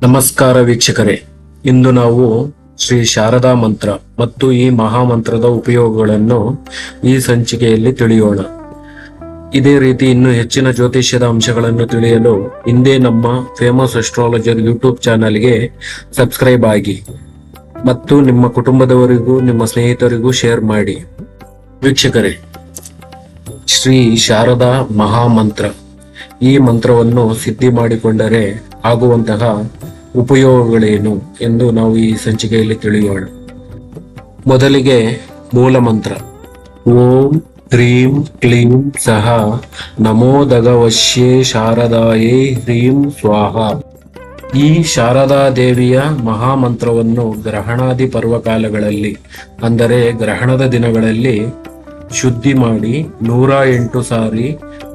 ನಮಸ್ಕಾರ ವೀಕ್ಷಕರೇ, ಇಂದು ನಾವು ಶ್ರೀ ಶಾರದಾ ಮಂತ್ರ ಮತ್ತು ಈ ಮಹಾಮಂತ್ರದ ಉಪಯೋಗಗಳನ್ನು ಈ ಸಂಚಿಕೆಯಲ್ಲಿ ತಿಳಿಯೋಣ. ಇದೇ ರೀತಿ ಇನ್ನೂ ಹೆಚ್ಚಿನ ಜ್ಯೋತಿಷ್ಯದ ಅಂಶಗಳನ್ನು ತಿಳಿಯಲು ಹಿಂದೆ ನಮ್ಮ ಫೇಮಸ್ ಅಸ್ಟ್ರಾಲಜರ್ ಯೂಟ್ಯೂಬ್ ಚಾನಲ್ಗೆ ಸಬ್ಸ್ಕ್ರೈಬ್ ಆಗಿ ಮತ್ತು ನಿಮ್ಮ ಕುಟುಂಬದವರಿಗೂ ನಿಮ್ಮ ಸ್ನೇಹಿತರಿಗೂ ಶೇರ್ ಮಾಡಿ. ವೀಕ್ಷಕರೇ, ಶ್ರೀ ಶಾರದಾ ಮಹಾಮಂತ್ರ ಈ ಮಂತ್ರವನ್ನು ಸಿದ್ಧಿ ಮಾಡಿಕೊಂಡರೆ ಆಗುವಂತಹ ಉಪಯೋಗಗಳೇನು ಎಂದು ನಾವು ಈ ಸಂಚಿಕೆಯಲ್ಲಿ ತಿಳಿಯೋಣ. ಮೊದಲಿಗೆ ಮೂಲ ಮಂತ್ರ ಓಂ ಹ್ರೀಂ ಕ್ಲೀಂ ಸಹ ನಮೋದಗವಶ್ಯೇ ಶಾರದಾಯೇ ಹ್ರೀಂ ಸ್ವಾಹ. ಈ ಶಾರದಾ ದೇವಿಯ ಮಹಾಮಂತ್ರವನ್ನು ಗ್ರಹಣಾದಿ ಪರ್ವಕಾಲಗಳಲ್ಲಿ ಅಂದರೆ ಗ್ರಹಣದ ದಿನಗಳಲ್ಲಿ ಶುದ್ಧಿ ಮಾಡಿ 108 ಸಾರಿ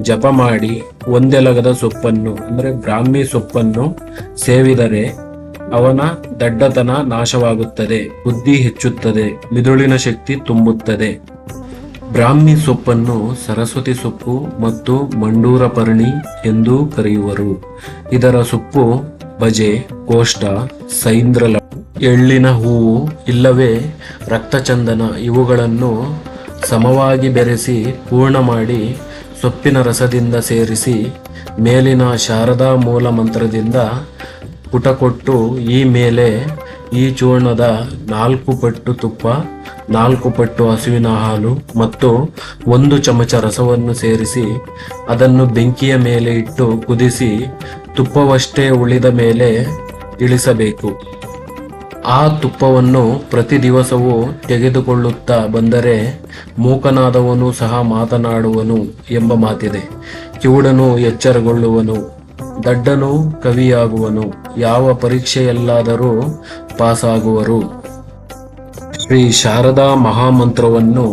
ಜಪ ಮಾಡಿ ಒಂದೆಲಗದ ಸೊಪ್ಪನ್ನು ಅಂದರೆ ಬ್ರಾಹ್ಮಿ ಸೊಪ್ಪನ್ನು ಸೇವಿದರೆ ಅವನ ದಡ್ಡತನ ನಾಶವಾಗುತ್ತದೆ, ಬುದ್ಧಿ ಹೆಚ್ಚುತ್ತದೆ, ಮಿದುಳಿನ ಶಕ್ತಿ ತುಂಬುತ್ತದೆ. ಬ್ರಾಹ್ಮಿ ಸೊಪ್ಪನ್ನು ಸರಸ್ವತಿ ಸೊಪ್ಪು ಮತ್ತು ಮಂಡೂರ ಪರ್ಣಿ ಎಂದೂ ಕರೆಯುವರು. ಇದರ ಸೊಪ್ಪು ಬಜೆ, ಕೋಷ್ಠ, ಸೈಂದ್ರಲ, ಎಳ್ಳಿನ ಹೂವು ಇಲ್ಲವೇ ರಕ್ತಚಂದನ ಇವುಗಳನ್ನು ಸಮವಾಗಿ ಬೆರೆಸಿ ಪೂರ್ಣ ಮಾಡಿ ಸೊಪ್ಪಿನ ರಸದಿಂದ ಸೇರಿಸಿ ಮೇಲಿನ ಶಾರದಾ ಮೂಲ ಮಂತ್ರದಿಂದ ಪುಟ ಕೊಟ್ಟು ಈ ಮೇಲೆ ಈ ಚೂರ್ಣದ 4 ಪಟ್ಟು ತುಪ್ಪ, 4 ಪಟ್ಟು ಹಸುವಿನ ಹಾಲು ಮತ್ತು 1 ಚಮಚ ರಸವನ್ನು ಸೇರಿಸಿ ಅದನ್ನು ಬೆಂಕಿಯ ಮೇಲೆ ಇಟ್ಟು ಕುದಿಸಿ ತುಪ್ಪವಷ್ಟೇ ಉಳಿದ ಮೇಲೆ ಇಳಿಸಬೇಕು. ಆ ತುಪ್ಪವನ್ನು ಪ್ರತಿ ದಿವಸವೂ ತೆಗೆದುಕೊಳ್ಳುತ್ತಾ ಬಂದರೆ ಮೂಕನಾದವನು ಸಹ ಮಾತನಾಡುವನು ಎಂಬ ಮಾತಿದೆ. ಕಿವುಡನು ಎಚ್ಚರಗೊಳ್ಳುವನು, ದಡ್ಡನು ಕವಿಯಾಗುವನು, ಯಾವ ಪರೀಕ್ಷೆಯಲ್ಲಾದರೂ ಪಾಸಾಗುವರು. ಶ್ರೀ ಶಾರದಾ ಮಹಾಮಂತ್ರವನ್ನು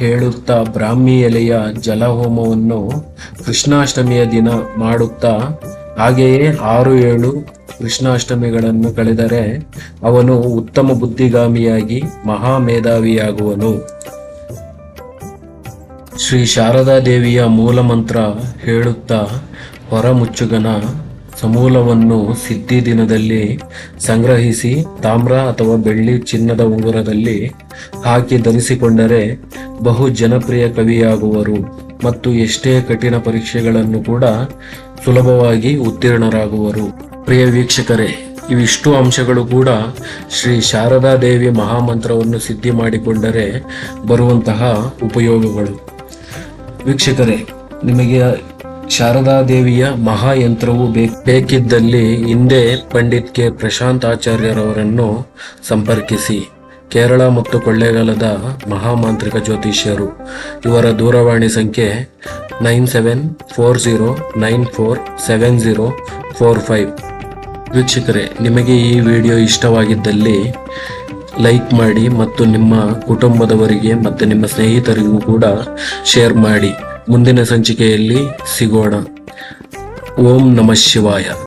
ಹೇಳುತ್ತಾ ಬ್ರಾಹ್ಮಿ ಎಲೆಯ ಜಲಹೋಮವನ್ನು ಕೃಷ್ಣಾಷ್ಟಮಿಯ ದಿನ ಮಾಡುತ್ತಾ ಹಾಗೆಯೇ 6-7 ಕೃಷ್ಣಾಷ್ಟಮಿಗಳನ್ನು ಕಳೆದರೆ ಅವನು ಉತ್ತಮ ಬುದ್ಧಿಗಾಮಿಯಾಗಿ ಮಹಾಮೇಧಾವಿಯಾಗುವನು. ಶ್ರೀ ಶಾರದಾ ದೇವಿಯ ಮೂಲ ಮಂತ್ರ ಹೇಳುತ್ತಾ ಹೊರಮುಚ್ಚುಗನ ಸಮೂಲವನ್ನು ಸಿದ್ಧಿ ದಿನದಲ್ಲಿ ಸಂಗ್ರಹಿಸಿ ತಾಮ್ರ ಅಥವಾ ಬೆಳ್ಳಿ ಚಿನ್ನದ ಉಂಗುರದಲ್ಲಿ ಹಾಕಿ ಧರಿಸಿಕೊಂಡರೆ ಬಹು ಜನಪ್ರಿಯ ಕವಿಯಾಗುವರು ಮತ್ತು ಎಷ್ಟೇ ಕಠಿಣ ಪರೀಕ್ಷೆಗಳನ್ನು ಕೂಡ ಸುಲಭವಾಗಿ ಉತ್ತೀರ್ಣರಾಗುವರು. ಪ್ರಿಯ ವೀಕ್ಷಕರೇ, ಇವಿಷ್ಟು ಅಂಶಗಳು ಕೂಡ ಶ್ರೀ ಶಾರದಾ ದೇವಿ ಮಹಾಮಂತ್ರವನ್ನು ಸಿದ್ಧಿ ಮಾಡಿಕೊಂಡರೆ ಬರುವಂತಹ ಉಪಯೋಗಗಳು. ವೀಕ್ಷಕರೇ, ನಿಮಗೆ ಶಾರದಾ ದೇವಿಯ ಮಹಾಯಂತ್ರವು ಬೇಕಿದ್ದಲ್ಲಿ ಹಿಂದೆ ಪಂಡಿತ್ ಕೆ ಪ್ರಶಾಂತ್ ಆಚಾರ್ಯರವರನ್ನು ಸಂಪರ್ಕಿಸಿ. ಕೇರಳ ಮತ್ತು ಕೊಳ್ಳೇಗಾಲದ ಮಹಾಮಾಂತ್ರಿಕ ಜ್ಯೋತಿಷ್ಯರು. ಇವರ ದೂರವಾಣಿ ಸಂಖ್ಯೆ 9740947045. ವೀಕ್ಷಕರೇ, ನಿಮಗೆ ಈ ವಿಡಿಯೋ ಇಷ್ಟವಾಗಿದ್ದಲ್ಲಿ ಲೈಕ್ ಮಾಡಿ ಮತ್ತು ನಿಮ್ಮ ಕುಟುಂಬದವರಿಗೆ ಮತ್ತು ನಿಮ್ಮ ಸ್ನೇಹಿತರಿಗೂ ಕೂಡ ಶೇರ್ ಮಾಡಿ. ಮುಂದಿನ ಸಂಚಿಕೆಯಲ್ಲಿ ಸಿಗೋಣ. ಓಂ ನಮಃ ಶಿವಾಯ.